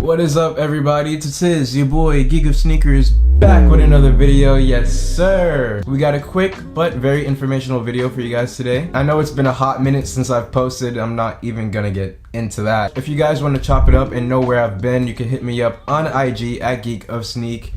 What is up, everybody? This is your boy Geek of Sneakers back with another video. Yes sir, we got a quick but very informational video for you guys today. I know it's been a hot minute since I've posted. I'm not even gonna get into that. If you guys want to chop it up and know where I've been, you can hit me up on IG at geekofsneak_.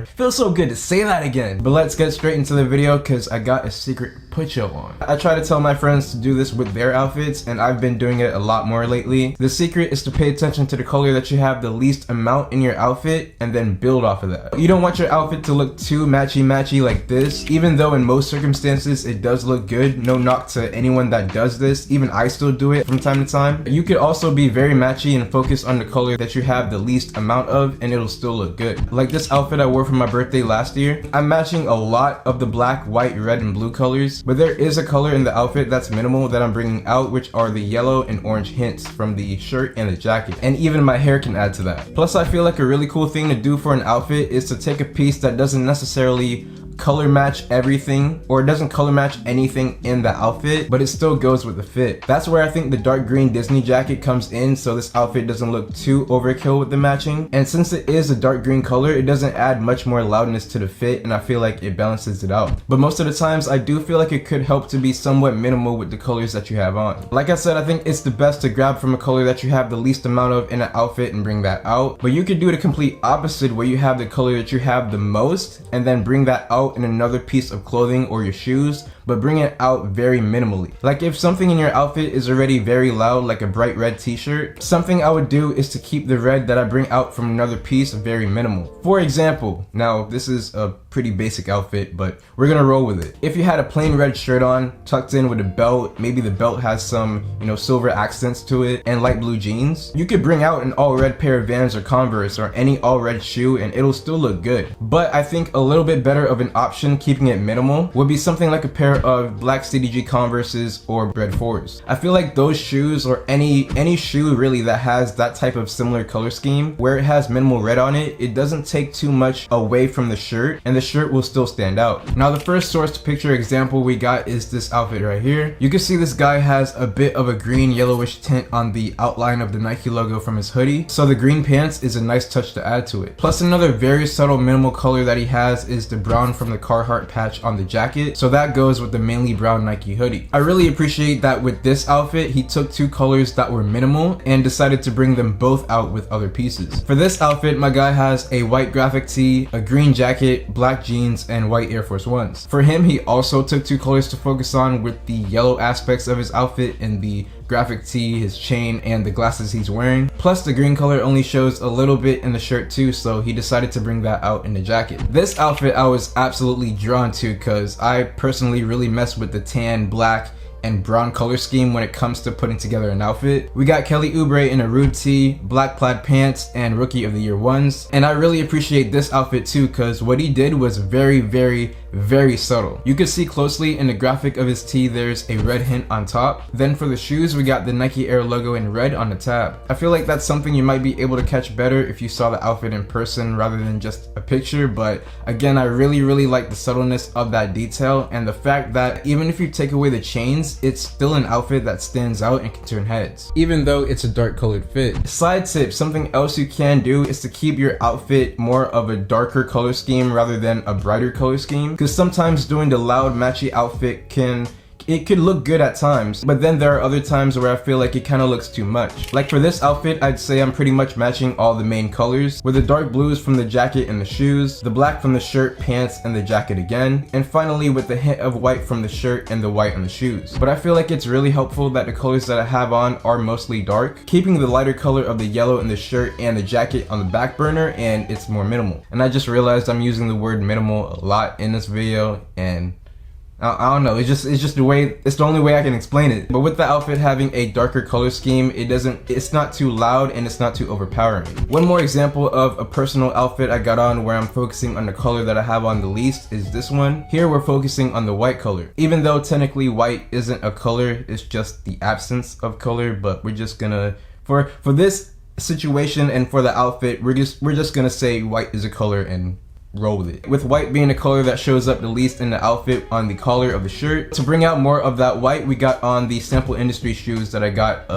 Feels so good to say that again. But let's get straight into the video because I got a secret put-yo on. I try to tell my friends to do this with their outfits, and I've been doing it a lot more lately. The secret is to pay attention to the color that you have the least amount in your outfit and then build off of that. You don't want your outfit to look too matchy like this, even though in most circumstances it does look good. No knock to anyone that does this. Even I still do it from time to time. You could also be very matchy and focus on the color that you have the least amount of, and it'll still look good. Like this outfit I wore for my birthday last year. I'm matching a lot of the black, white, red, and blue colors, but there is a color in the outfit that's minimal that I'm bringing out, which are the yellow and orange hints from the shirt and the jacket. And even my hair can add to that. Plus, I feel like a really cool thing to do for an outfit is to take a piece that doesn't necessarily color match everything, or it doesn't color match anything in the outfit, but it still goes with the fit. That's where I think the dark green Disney jacket comes in, so this outfit doesn't look too overkill with the matching. And since it is a dark green color, it doesn't add much more loudness to the fit, and I feel like it balances it out. But most of the times, I do feel like it could help to be somewhat minimal with the colors that you have on. Like I said, I think it's the best to grab from a color that you have the least amount of in an outfit and bring that out. But you could do the complete opposite, where you have the color that you have the most and then bring that out in another piece of clothing or your shoes, but bring it out very minimally. Like if something in your outfit is already very loud, like a bright red t-shirt, something I would do is to keep the red that I bring out from another piece very minimal. For example, now this is a pretty basic outfit, but we're gonna roll with it. If you had a plain red shirt on, tucked in with a belt, maybe the belt has some, silver accents to it, and light blue jeans, you could bring out an all red pair of Vans or Converse or any all red shoe and it'll still look good. But I think a little bit better of an option, keeping it minimal, would be something like a pair of black CDG Converses or Red 4s. I feel like those shoes, or any shoe really that has that type of similar color scheme, where it has minimal red on it, it doesn't take too much away from the shirt and the shirt will still stand out. Now the first source to picture example we got is this outfit right here. You can see this guy has a bit of a green yellowish tint on the outline of the Nike logo from his hoodie, so the green pants is a nice touch to add to it. Plus another very subtle minimal color that he has is the brown from the Carhartt patch on the jacket, so that goes with the mainly brown Nike hoodie. I really appreciate that with this outfit he took two colors that were minimal and decided to bring them both out with other pieces. For this outfit, my guy has a white graphic tee, a green jacket, black jeans, and white Air Force Ones. For him, he also took two colors to focus on, with the yellow aspects of his outfit and the graphic tee, his chain, and the glasses he's wearing. Plus the green color only shows a little bit in the shirt too, so he decided to bring that out in the jacket. This outfit I was absolutely drawn to because I personally really mess with the tan, black, and brown color scheme when it comes to putting together an outfit. We got Kelly Oubre in a Rude tee, black plaid pants, and Rookie of the Year ones. And I really appreciate this outfit too because what he did was very subtle. You can see closely in the graphic of his tee there's a red hint on top. Then for the shoes, we got the Nike Air logo in red on the tab. I feel like that's something you might be able to catch better if you saw the outfit in person rather than just a picture, but again, I really like the subtleness of that detail and the fact that even if you take away the chains, it's still an outfit that stands out and can turn heads, even though it's a dark colored fit. Side tip, something else you can do is to keep your outfit more of a darker color scheme rather than a brighter color scheme, because sometimes doing the loud matchy outfit could look good at times, but then there are other times where I feel like it kind of looks too much. Like for this outfit, I'd say I'm pretty much matching all the main colors, with the dark blues from the jacket and the shoes, the black from the shirt, pants, and the jacket again, and finally with the hint of white from the shirt and the white on the shoes. But I feel like it's really helpful that the colors that I have on are mostly dark, keeping the lighter color of the yellow in the shirt and the jacket on the back burner, and it's more minimal. And I just realized I'm using the word minimal a lot in this video, and I don't know, it's just the way, it's the only way I can explain it. But with the outfit having a darker color scheme, it's not too loud and it's not too overpowering. One more example of a personal outfit I got on where I'm focusing on the color that I have on the least is this one. Here we're focusing on the white color. Even though technically white isn't a color, it's just the absence of color, but we're just gonna, for this situation and for the outfit, we're just gonna say white is a color and roll with it. With white being the color that shows up the least in the outfit on the collar of the shirt. To bring out more of that white, we got on the Sample Industry shoes that I got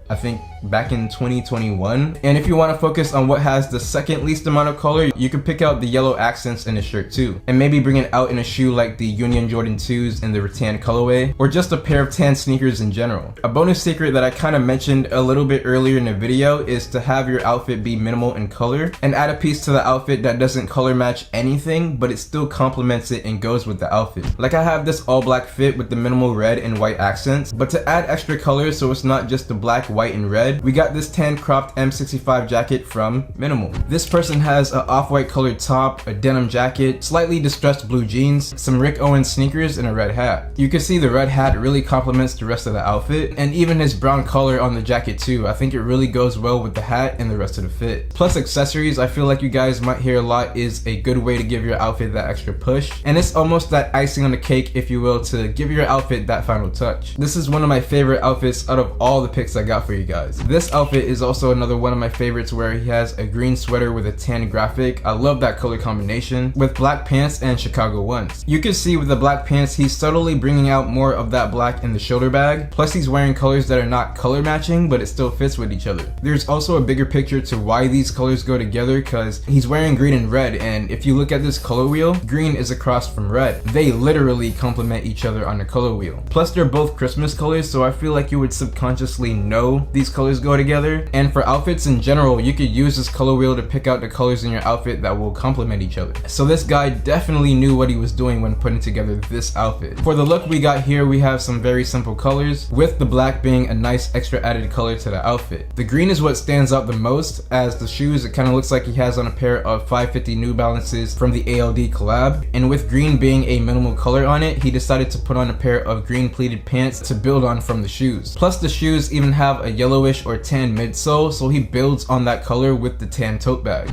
I think back in 2021. And if you want to focus on what has the second least amount of color, you could pick out the yellow accents in a shirt too, and maybe bring it out in a shoe like the Union Jordan 2s in the rattan colorway, or just a pair of tan sneakers in general. A bonus secret that I kind of mentioned a little bit earlier in the video is to have your outfit be minimal in color, and add a piece to the outfit that doesn't color match anything, but it still complements it and goes with the outfit. Like I have this all black fit with the minimal red and white accents, but to add extra colors so it's not just the black, white, and red, we got this tan cropped M65 jacket from Minimal. This person has an off-white colored top, a denim jacket, slightly distressed blue jeans, some Rick Owens sneakers, and a red hat. You can see the red hat really complements the rest of the outfit, and even his brown color on the jacket too. I think it really goes well with the hat and the rest of the fit. Plus accessories, I feel like you guys might hear a lot, is a good way to give your outfit that extra push, and it's almost that icing on the cake, if you will, to give your outfit that final touch. This is one of my favorite outfits out of all the pics I got for you guys. This outfit is also another one of my favorites, where he has a green sweater with a tan graphic. I love that color combination, with black pants and Chicago ones. You can see with the black pants, he's subtly bringing out more of that black in the shoulder bag, plus he's wearing colors that are not color matching, but it still fits with each other. There's also a bigger picture to why these colors go together, because he's wearing green and red, and if you look at this color wheel, green is across from red. They literally complement each other on the color wheel. Plus they're both Christmas colors, so I feel like you would subconsciously know these colors go together. And for outfits in general, you could use this color wheel to pick out the colors in your outfit that will complement each other. So this guy definitely knew what he was doing when putting together this outfit. For the look we got here, we have some very simple colors, with the black being a nice extra added color to the outfit. The green is what stands out the most, as the shoes, it kind of looks like he has on a pair of 550 New Balances from the ALD collab, and with green being a minimal color on it, he decided to put on a pair of green pleated pants to build on from the shoes. Plus the shoes even have a yellowish or tan midsole, so he builds on that color with the tan tote bag.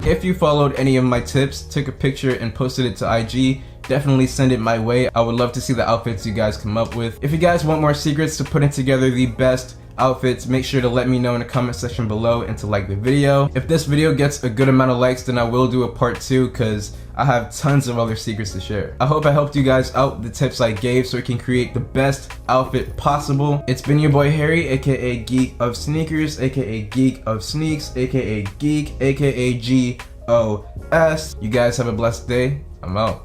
If you followed any of my tips, took a picture and posted it to IG, definitely send it my way. I would love to see the outfits you guys come up with. If you guys want more secrets to putting together the best outfits, make sure to let me know in the comment section below and to like the video. If this video gets a good amount of likes, then I will do a part 2, because I have tons of other secrets to share. I hope I helped you guys out with the tips I gave so you can create the best outfit possible. It's been your boy Harry, aka Geek of Sneakers, aka Geek of Sneaks, aka Geek, aka GOS. You guys have a blessed day. I'm out.